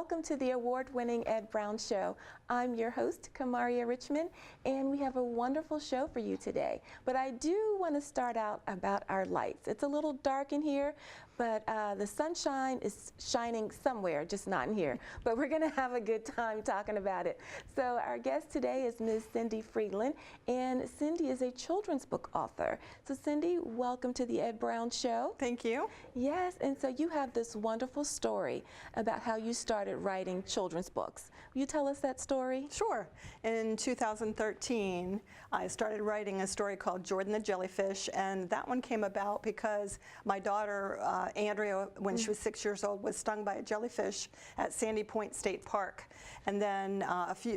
welcome to the award-winning Ed Brown Show. I'm your host, Kamaria Richmond, and we have a wonderful show for you today. But I do want to start out about our lights. It's a little dark in here, but the sunshine is shining somewhere, just not in here. But we're going to have a good time talking about it. So our guest today is Ms. Cindy Friedland, and Cindy is a children's book author. So Cindy, welcome to the Ed Brown Show. Thank you. Yes, and so you have this wonderful story about how you started writing children's books. Will you tell us that story? Sure. In 2013, I started writing a story called Jordan the Jellyfish, and that one came about because my daughter, Andrea, when she was 6 years old, was stung by a jellyfish at Sandy Point State Park. And then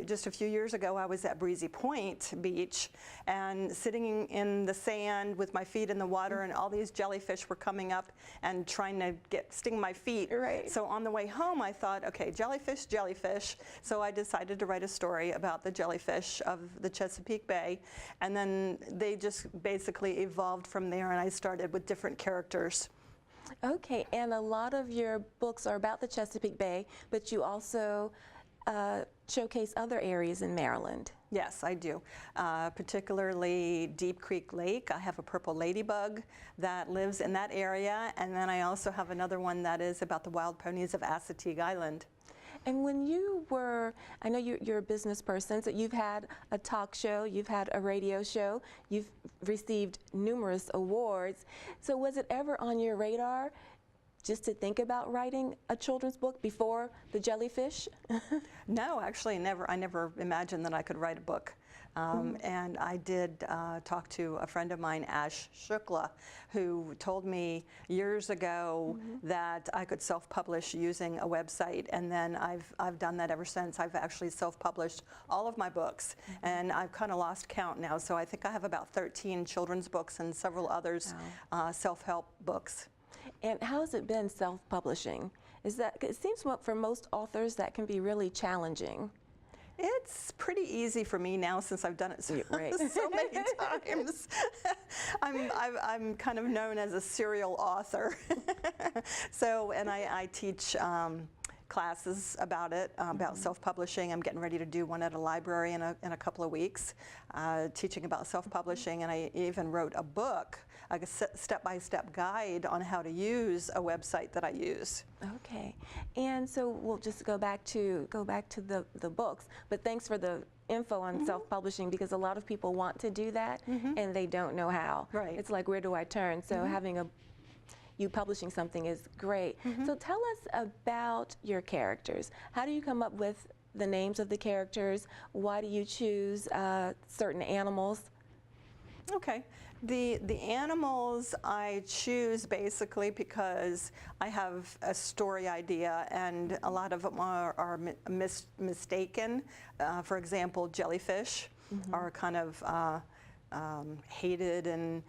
just a few years ago, I was at Breezy Point Beach and sitting in the sand with my feet in the water, and all these jellyfish were coming up and trying to sting my feet. Right. So on the way home, I thought, okay, jellyfish, jellyfish. So I decided to write a story about the jellyfish of the Chesapeake Bay, and then they just basically evolved from there, and I started with different characters. Okay, and a lot of your books are about the Chesapeake Bay, but you also showcase other areas in Maryland. Yes, I do. Particularly Deep Creek Lake. I have a purple ladybug that lives in that area, and then I also have another one that is about the wild ponies of Assateague Island. And when you were, I know you're a business person, so you've had a talk show, you've had a radio show, you've received numerous awards. So was it ever on your radar just to think about writing a children's book before the jellyfish? No, actually never. I never imagined that I could write a book. And I did talk to a friend of mine, Ash Shukla, who told me years ago that I could self-publish using a website, and then I've done that ever since. I've actually self-published all of my books, and I've kind of lost count now, so I think I have about 13 children's books and several others self-help books. And how has it been self-publishing? It seems for most authors that can be really challenging. It's pretty easy for me now since I've done it so many times. I'm kind of known as a serial author. So, and I teach classes about it, about self-publishing. I'm getting ready to do one at a library in a couple of weeks, teaching about self-publishing, and I even wrote a book, like a step-by-step guide on how to use a website that I use. Okay, and so we'll just go back to the books, but thanks for the info on self-publishing, because a lot of people want to do that and they don't know how. Right. It's like, where do I turn? So having you publishing something is great. So tell us about your characters. How do you come up with the names of the characters? Why do you choose certain animals? Okay. The animals I choose basically because I have a story idea, and a lot of them are mistaken. For example, jellyfish are kind of hated, and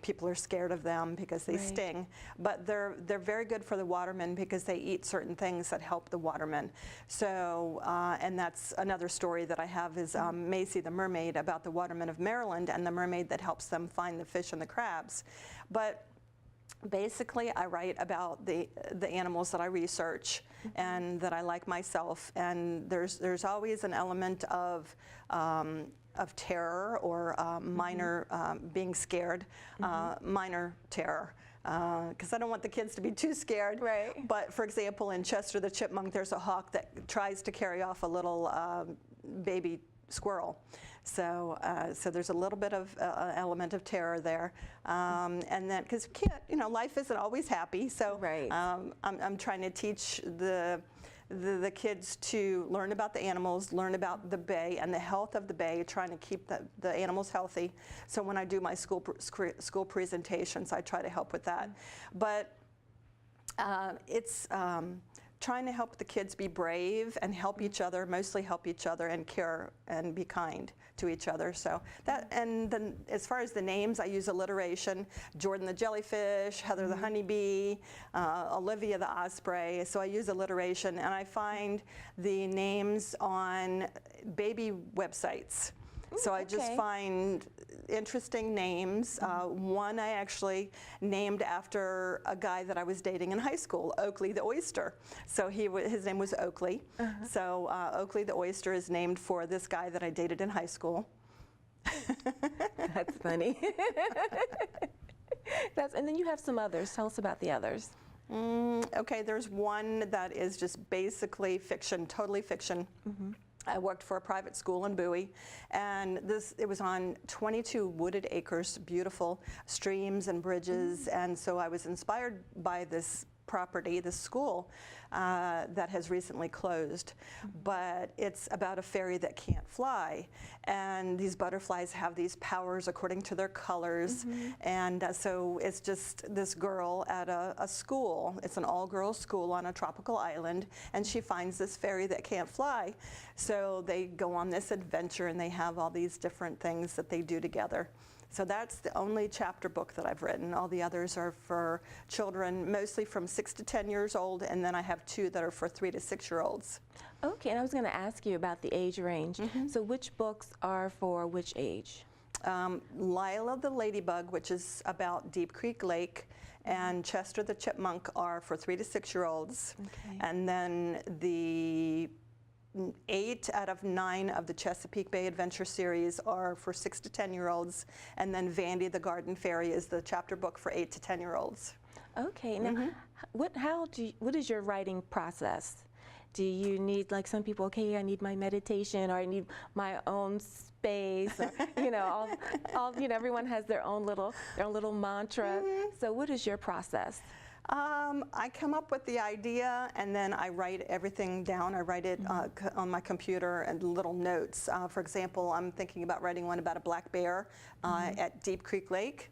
people are scared of them because they sting. But they're very good for the watermen because they eat certain things that help the watermen. So, and that's another story that I have is Macy the mermaid, about the watermen of Maryland and the mermaid that helps them find the fish and the crabs. But basically, I write about the animals that I research and that I like myself, and there's always an element of terror or minor being scared, minor terror. Because I don't want the kids to be too scared. Right. But for example, in Chester the Chipmunk, there's a hawk that tries to carry off a little baby squirrel. So, so there's a little bit of element of terror there, and then because life isn't always happy. So I'm trying to teach the kids to learn about the animals, learn about the bay and the health of the bay, trying to keep the animals healthy. So when I do my school presentations, I try to help with that. But it's trying to help the kids be brave and help each other, mostly help each other, and care and be kind to each other. So that, and then as far as the names, I use alliteration: Jordan the jellyfish, Heather the honeybee, Olivia the osprey. So I use alliteration, and I find the names on baby websites So I just okay. find interesting names. One I actually named after a guy that I was dating in high school, Oakley the Oyster. So his name was Oakley. So Oakley the Oyster is named for this guy that I dated in high school. That's funny. And then you have some others. Tell us about the others. Okay, there's one that is just basically fiction, totally fiction. I worked for a private school in Bowie, and it was on 22 wooded acres, beautiful streams and bridges, and so I was inspired by this property, this school that has recently closed, but it's about a fairy that can't fly, and these butterflies have these powers according to their colors, and so it's just this girl at a school. It's an all-girls school on a tropical island, and she finds this fairy that can't fly. So they go on this adventure, and they have all these different things that they do together. So that's the only chapter book that I've written. All the others are for children, mostly from 6 to 10 years old, and then I have 2 that are for 3 to 6-year-olds. Okay, and I was going to ask you about the age range. So which books are for which age? Lila the Ladybug, which is about Deep Creek Lake, and Chester the Chipmunk are for 3 to 6-year-olds. Okay. And then the 8 out of 9 of the Chesapeake Bay Adventure series are for 6 to 10-year-olds, and then Vandy the Garden Fairy is the chapter book for 8 to 10-year-olds. Okay, now what is your writing process? Do you need, like some people, okay, I need my meditation, or I need my own space, or, you know, everyone has their own little mantra. So what is your process? I come up with the idea, and then I write everything down. I write it on my computer and little notes. For example, I'm thinking about writing one about a black bear at Deep Creek Lake.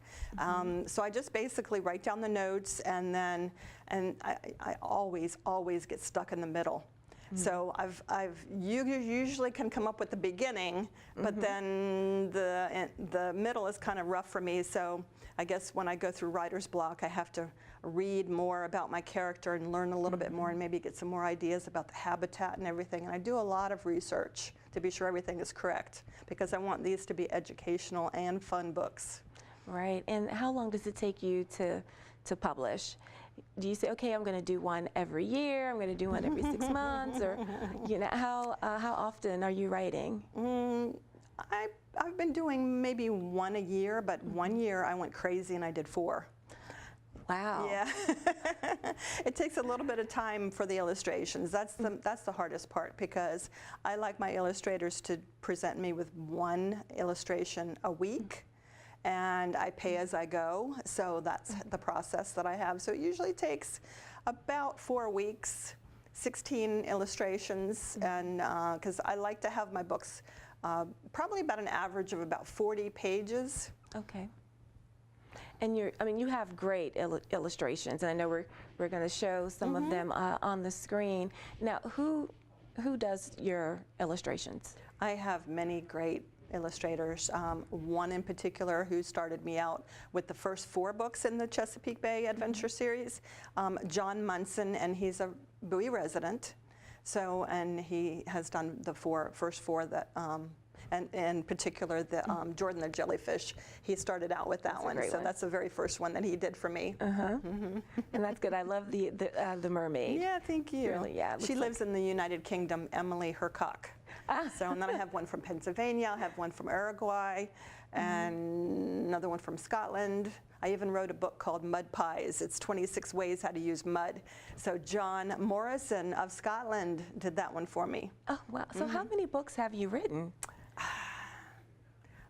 So I just basically write down the notes, and then I always get stuck in the middle. So you usually can come up with the beginning, but then the middle is kind of rough for me. So I guess when I go through writer's block, I have to read more about my character and learn a little bit more, and maybe get some more ideas about the habitat and everything. And I do a lot of research to be sure everything is correct, because I want these to be educational and fun books. Right. And how long does it take you to publish? Do you say, okay, I'm going to do one every year, I'm going to do one every 6 months, or how often are you writing? I've been doing maybe 1 a year, but 1 year I went crazy and I did 4. Wow. Yeah. It takes a little bit of time for the illustrations. That's the hardest part, because I like my illustrators to present me with 1 illustration a week, and I pay as I go. So that's the process that I have. So it usually takes about 4 weeks, 16 illustrations, and because I like to have my books probably about an average of about 40 pages. Okay. And you have great illustrations, and I know we're going to show some of them on the screen. Now, who does your illustrations? I have many great illustrators. One in particular who started me out with the first 4 books in the Chesapeake Bay Adventure series, John Munson, and he's a Bowie resident. So, and he has done the first four that. And in particular, the Jordan the Jellyfish, he started out with that one. So that's the very first one that he did for me. And that's good. I love the mermaid. Yeah, thank you. Really, yeah. She lives in the United Kingdom, Emily Hercock. So, and then I have one from Pennsylvania, I have one from Uruguay, and another one from Scotland. I even wrote a book called Mud Pies. It's 26 ways how to use mud. So John Morrison of Scotland did that one for me. Oh, wow. So how many books have you written?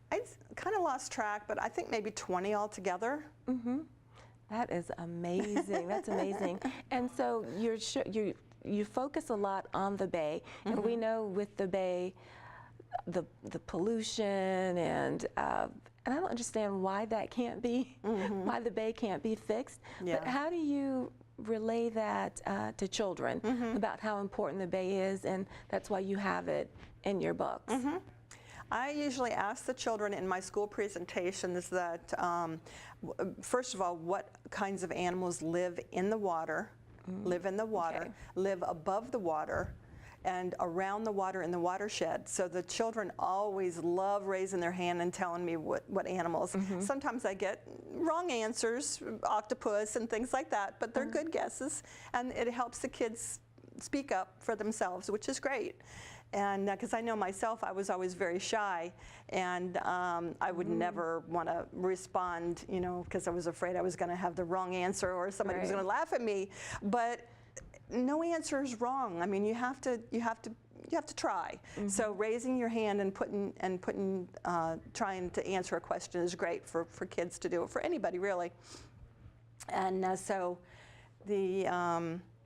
I kind of lost track, but I think maybe 20 altogether. That is amazing. That's amazing. And so you focus a lot on the Bay, and we know with the Bay, the pollution and I don't understand why that can't be, why the Bay can't be fixed. Yeah. But how do you relay that to children about how important the Bay is, and that's why you have it in your books? I usually ask the children in my school presentations that, first of all, what kinds of animals live in the water, live above the water, and around the water in the watershed. So the children always love raising their hand and telling me what animals. Sometimes I get wrong answers, octopus and things like that, but they're good guesses, and it helps the kids speak up for themselves, which is great. And because I know myself, I was always very shy, and I would never want to respond, you know, because I was afraid I was going to have the wrong answer or somebody was going to laugh at me. But no answer is wrong. I mean, you have to try. So raising your hand and trying to answer a question is great for kids to do it, for anybody really. And so the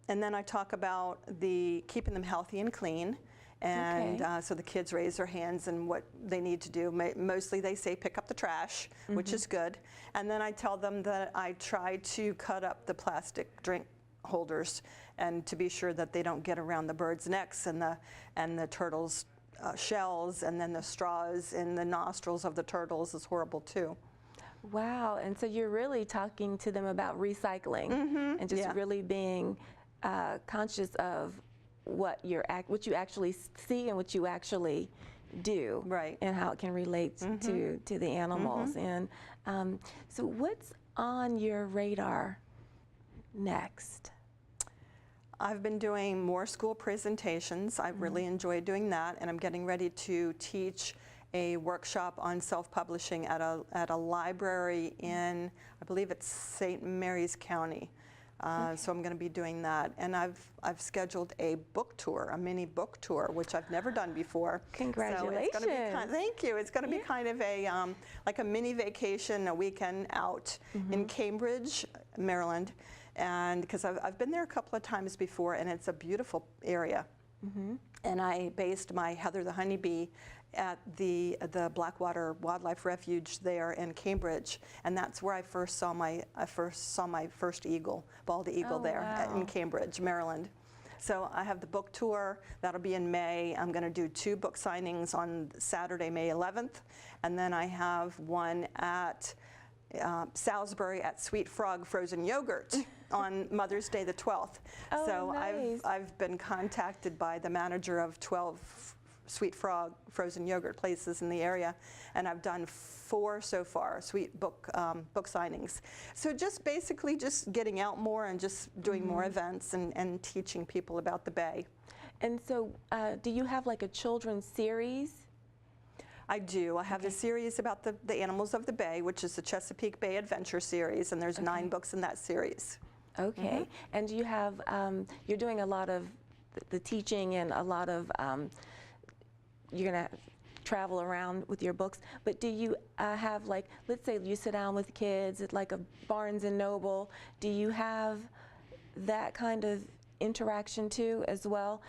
and then I talk about keeping them healthy and clean. And so the kids raise their hands and what they need to do. Mostly they say pick up the trash, which is good. And then I tell them that I try to cut up the plastic drink holders and to be sure that they don't get around the birds' necks and the turtles' shells, and then the straws in the nostrils of the turtles is horrible too. Wow, and so you're really talking to them about recycling and just really being conscious of what you actually see and what you actually do, and how it can relate to the animals. And so what's on your radar next? I've been doing more school presentations. I really enjoy doing that, and I'm getting ready to teach a workshop on self-publishing at a library in, I believe it's St. Mary's County. So I'm going to be doing that, and I've scheduled a book tour, a mini book tour, which I've never done before. Congratulations! So it's going to be thank you. It's going to be kind of a like a mini vacation, a weekend out in Cambridge, Maryland, and because I've been there a couple of times before, and it's a beautiful area. And I based my Heather the Honeybee at the Blackwater Wildlife Refuge there in Cambridge, and that's where I first saw my first eagle, bald eagle there in Cambridge, Maryland. So I have the book tour that'll be in May. I'm going to do 2 book signings on Saturday, May 11th, and then I have one at Salisbury at Sweet Frog Frozen Yogurt on Mother's Day the 12th. So nice. I've been contacted by the manager of 12 Sweet Frog frozen yogurt places in the area, and I've done 4 so far, book signings. So just basically just getting out more and just doing more events and teaching people about the Bay. And so do you have like a children's series? I do. I have a series about the animals of the Bay, which is the Chesapeake Bay Adventure series, and there's 9 books in that series. Okay. And do you have, you're doing a lot of the teaching and a lot of, you're going to travel around with your books, but do you have, like, let's say you sit down with kids at like a Barnes and Noble, do you have that kind of interaction too as well?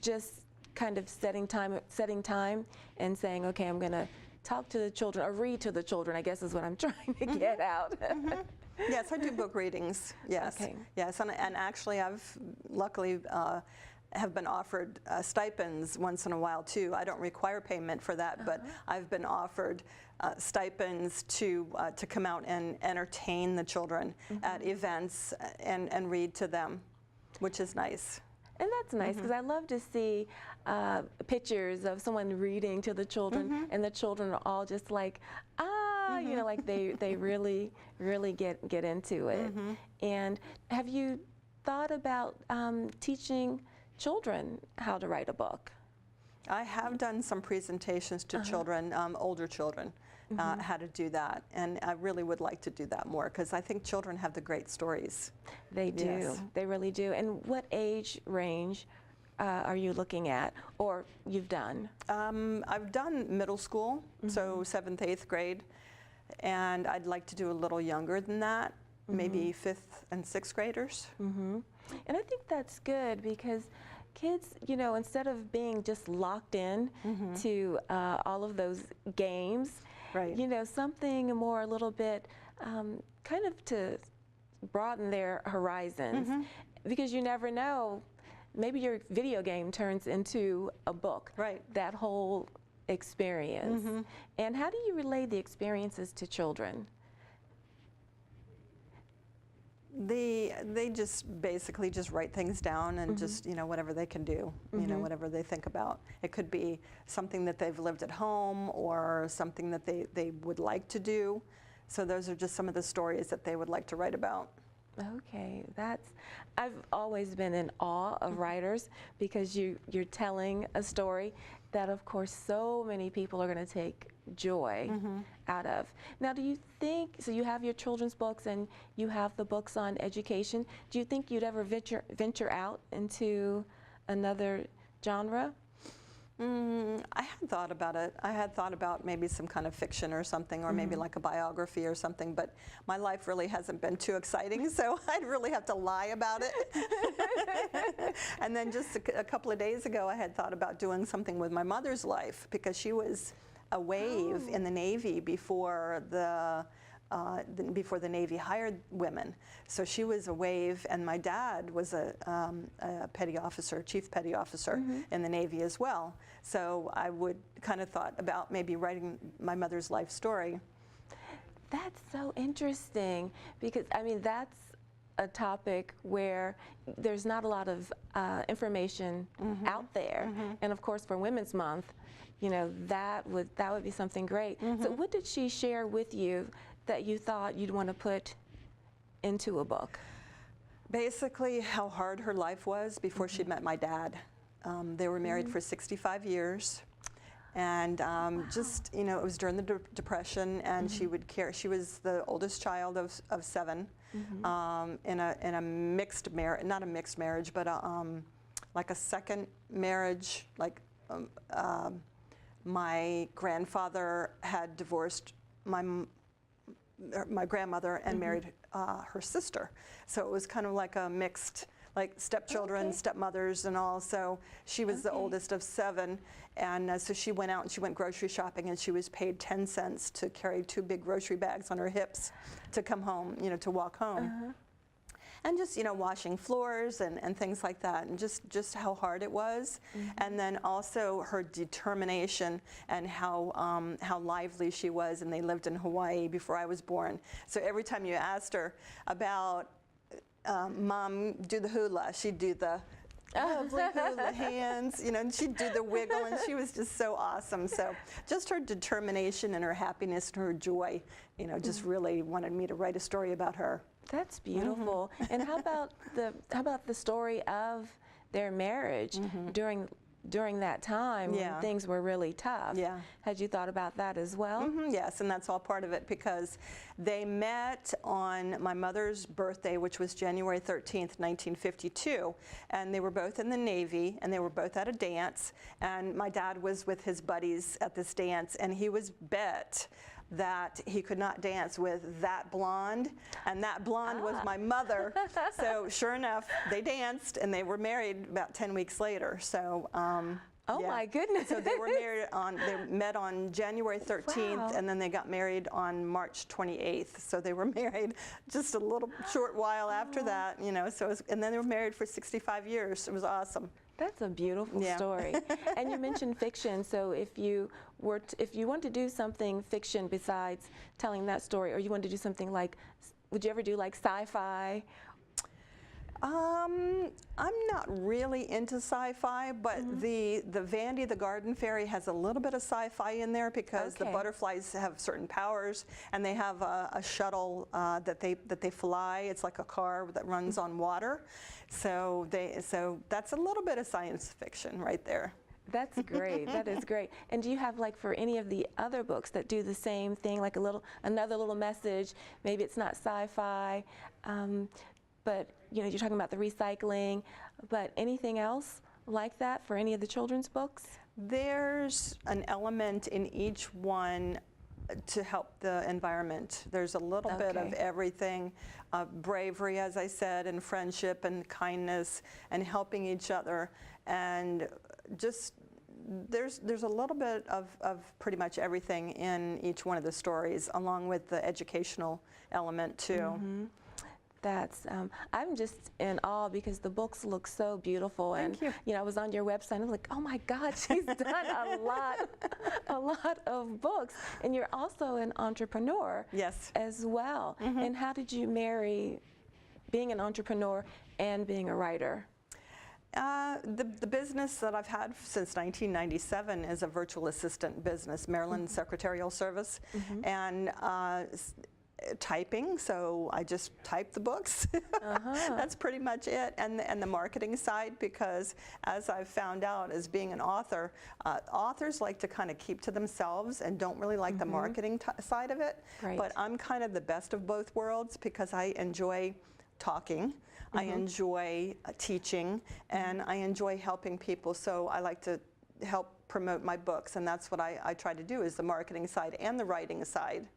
Just kind of setting time and saying, okay, I'm going to talk to the children or read to the children, I guess is what I'm trying to get out. Yes, I do book readings, yes. Okay. Yes, and actually I've luckily have been offered stipends once in a while too. I don't require payment for that, but I've been offered stipends to come out and entertain the children at events and read to them, which is nice. And that's nice, because I love to see pictures of someone reading to the children, and the children are all just like, you know, like they really get into it. And have you thought about teaching children how to write a book? I have done some presentations to children, older children, how to do that, and I really would like to do that more, because I think children have the great stories. They do. Yes. They really do. And what age range are you looking at, or you've done? I've done middle school, so 7th, 8th grade, and I'd like to do a little younger than that, maybe 5th and 6th graders. And I think that's good, because kids, you know, instead of being just locked in to all of those games, you know, something more a little bit kind of to broaden their horizons, because you never know, maybe your video game turns into a book, that whole experience. And how do you relay the experiences to children? They just basically just write things down and just, whatever they can do, whatever they think about. It could be something that they've lived at home or something that they would like to do. So those are just some of the stories that they would like to write about. Okay, I've always been in awe of writers because you're telling a story that, of course, so many people are going to take joy out of. Now, do you think, so you have your children's books and you have the books on education, do you think you'd ever venture out into another genre? I had thought about it. I had thought about maybe some kind of fiction or something, or maybe like a biography or something, but my life really hasn't been too exciting, so I'd really have to lie about it. And then just a couple of days ago, I had thought about doing something with my mother's life, because she was a wave in the Navy before the Navy hired women. So she was a wave, and my dad was a petty officer, chief petty officer in the Navy as well. So I would kind of thought about maybe writing my mother's life story. That's so interesting, because I mean that's a topic where there's not a lot of information out there, and of course for Women's Month, that would be something great. So what did she share with you that you thought you'd want to put into a book? Basically, how hard her life was before she'd met my dad. They were married for 65 years, and just, it was during the Depression, and she would care. She was the oldest child of 7 in a mixed marriage, not a mixed marriage, but like a second marriage. Like my grandfather had divorced my grandmother and married her sister. So it was kind of like a mixed, like stepchildren, stepmothers and all. So she was the oldest of 7. And so she went out and she went grocery shopping, and she was paid 10 cents to carry 2 big grocery bags on her hips to come home, to walk home. And just, washing floors and things like that, and just how hard it was. And then also her determination and how lively she was, and they lived in Hawaii before I was born. So every time you asked her about, Mom, do the hula, she'd do the lovely hula hands, and she'd do the wiggle, and she was just so awesome. So just her determination and her happiness and her joy, just really wanted me to write a story about her. That's beautiful. And how about the story of their marriage during that time when things were really tough? Had you thought about that as well? Yes, and that's all part of it, because they met on my mother's birthday, which was January 13th, 1952, and they were both in the Navy, and they were both at a dance, and my dad was with his buddies at this dance, and he was bet that he could not dance with that blonde, and that blonde was my mother. So sure enough, they danced, and they were married about 10 weeks later. So oh my goodness. So they were married they met on January 13th, and then they got married on March 28th. So they were married just a little short while after that, so it was, and then they were married for 65 years. It was awesome. That's a beautiful story. And you mentioned fiction, so if you want to do something fiction besides telling that story, or you want to do something like, would you ever do like sci-fi? I'm not really into sci-fi, but the Vandy, the Garden Fairy, has a little bit of sci-fi in there, because the butterflies have certain powers, and they have a shuttle that they fly. It's like a car that runs on water. So that's a little bit of science fiction right there. That's great. That is great. And do you have, like, for any of the other books that do the same thing, like another little message? Maybe it's not sci-fi, but you're talking about the recycling, but anything else like that for any of the children's books? There's an element in each one to help the environment. There's a little bit of everything, bravery, as I said, and friendship and kindness and helping each other, and just there's a little bit of pretty much everything in each one of the stories, along with the educational element too. That's, I'm just in awe because the books look so beautiful. Thank you. I was on your website and I'm like, oh my God, she's done a lot of books. And you're also an entrepreneur Yes. as well. And how did you marry being an entrepreneur and being a writer? The business that I've had since 1997 is a virtual assistant business, Maryland Secretarial Service, and typing, so I just type the books. That's pretty much it. And the marketing side, because as I've found out as being an author, authors like to kind of keep to themselves and don't really like the marketing side of it. Right. But I'm kind of the best of both worlds because I enjoy talking, I enjoy teaching, and I enjoy helping people, so I like to help promote my books, and that's what I try to do, is the marketing side and the writing side.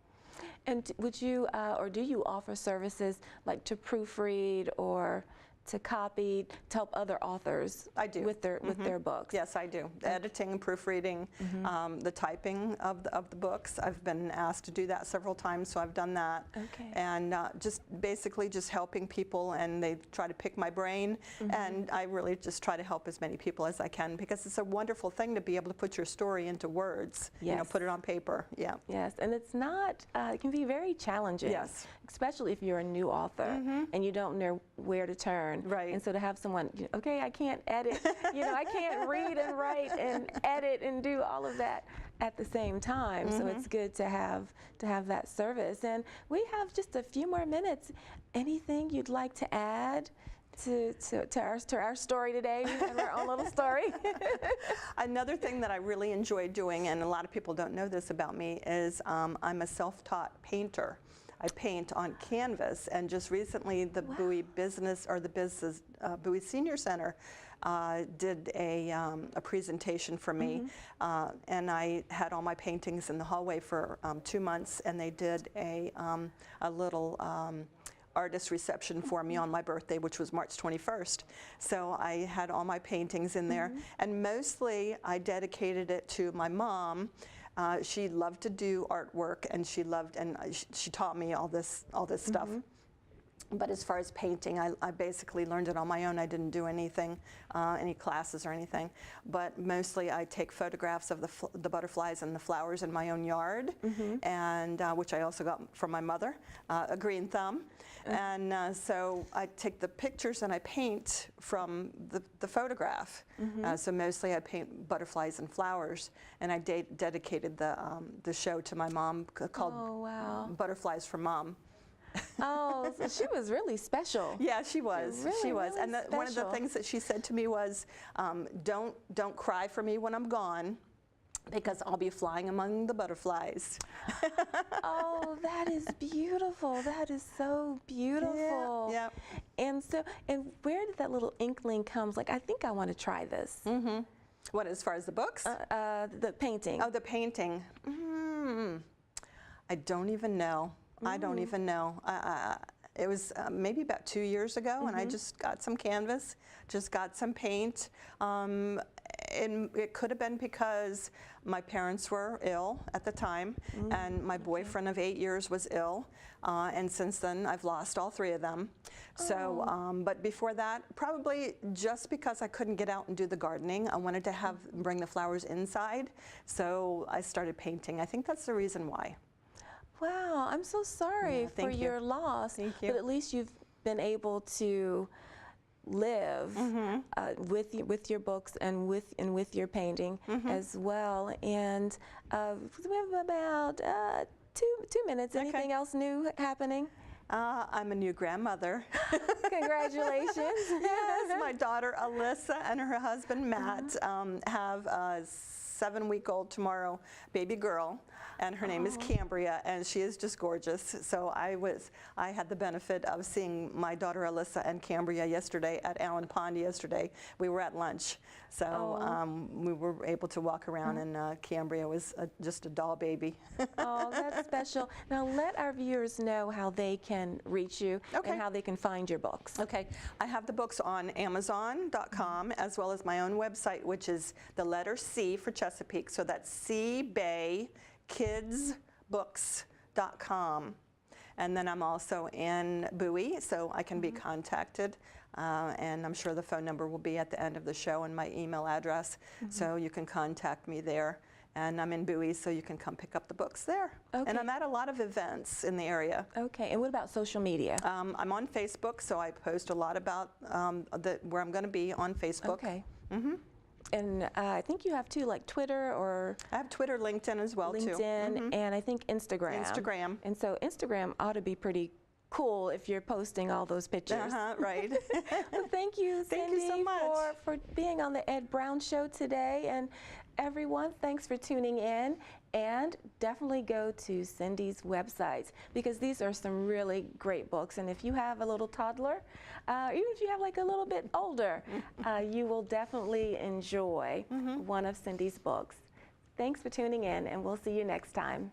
And would you, or do you offer services like to proofread or to copy, to help other authors I do. with their books? Yes, I do. The editing and proofreading, the typing of the books. I've been asked to do that several times, so I've done that. Okay. And just basically just helping people, and they try to pick my brain, and I really just try to help as many people as I can, because it's a wonderful thing to be able to put your story into words, you know, put it on paper. Yeah. Yes, and it's not, it can be very challenging. Yes. Especially if you're a new author and you don't know where to turn. Right. And so to have someone, okay, I can't edit, I can't read and write and edit and do all of that at the same time. So it's good to have that service. And we have just a few more minutes. Anything you'd like to add to our story today? We have our own little story. Another thing that I really enjoy doing, and a lot of people don't know this about me, is I'm a self-taught painter. I paint on canvas, and just recently the Bowie Business, or the Bowie Senior Center did a presentation for me, and I had all my paintings in the hallway for 2 months, and they did a little artist reception for me on my birthday, which was March 21st. So I had all my paintings in there, and mostly I dedicated it to my mom. She loved to do artwork, and she taught me all this stuff. But as far as painting, I basically learned it on my own. I didn't do anything, any classes or anything. But mostly I take photographs of the butterflies and the flowers in my own yard, and which I also got from my mother, a green thumb. And so I take the pictures and I paint from the photograph. So mostly I paint butterflies and flowers, and I dedicated the show to my mom, called Butterflies for Mom. Oh, so she was really special. Yeah, she was. She was. Really And one of the things that she said to me was, don't cry for me when I'm gone, because I'll be flying among the butterflies. Oh, that is beautiful. That is so beautiful. Yeah. And where did that little inkling come? Like, I think I want to try this. What, as far as the books? The painting. Oh, the painting. I don't even know. I don't even know. It was maybe about 2 years ago, and I just got some canvas, just got some paint. And it could have been because my parents were ill at the time, and my boyfriend of 8 years was ill, and since then I've lost all 3 of them. So, but before that, probably just because I couldn't get out and do the gardening, I wanted to bring the flowers inside, so I started painting. I think that's the reason why. Wow, I'm so sorry for your loss. Thank you. But at least you've been able to live with your books and with your painting as well. And we have about two minutes. Okay. Anything else new happening? I'm a new grandmother. Congratulations. Yes, my daughter Alyssa and her husband Matt have a 7-week-old tomorrow baby girl, and her name is Cambria, and she is just gorgeous. So I had the benefit of seeing my daughter Alyssa and Cambria yesterday at Allen Pond yesterday. We were at lunch, so we were able to walk around, and Cambria was just a doll baby. Oh, that's special. Now let our viewers know how they can reach you and how they can find your books. Okay, I have the books on Amazon.com, as well as my own website, which is the letter C for Chesapeake, so that's cbaykidsbooks.com. And then I'm also in Bowie, so I can be contacted, and I'm sure the phone number will be at the end of the show and my email address, so you can contact me there. And I'm in Bowie, so you can come pick up the books there. Okay. And I'm at a lot of events in the area. Okay, and what about social media? I'm on Facebook, so I post a lot about where I'm going to be on Facebook. Okay. And I think you have too, like Twitter or... I have Twitter, LinkedIn as well, too. LinkedIn, and I think Instagram. Instagram. And so Instagram ought to be pretty cool if you're posting all those pictures. Right. Well, thank you, Cindy, Thank you so much. for being on the Ed Brown Show today. And everyone, thanks for tuning in. And definitely go to Cindy's websites, because these are some really great books. And if you have a little toddler, even if you have like a little bit older, you will definitely enjoy one of Cindy's books. Thanks for tuning in, and we'll see you next time.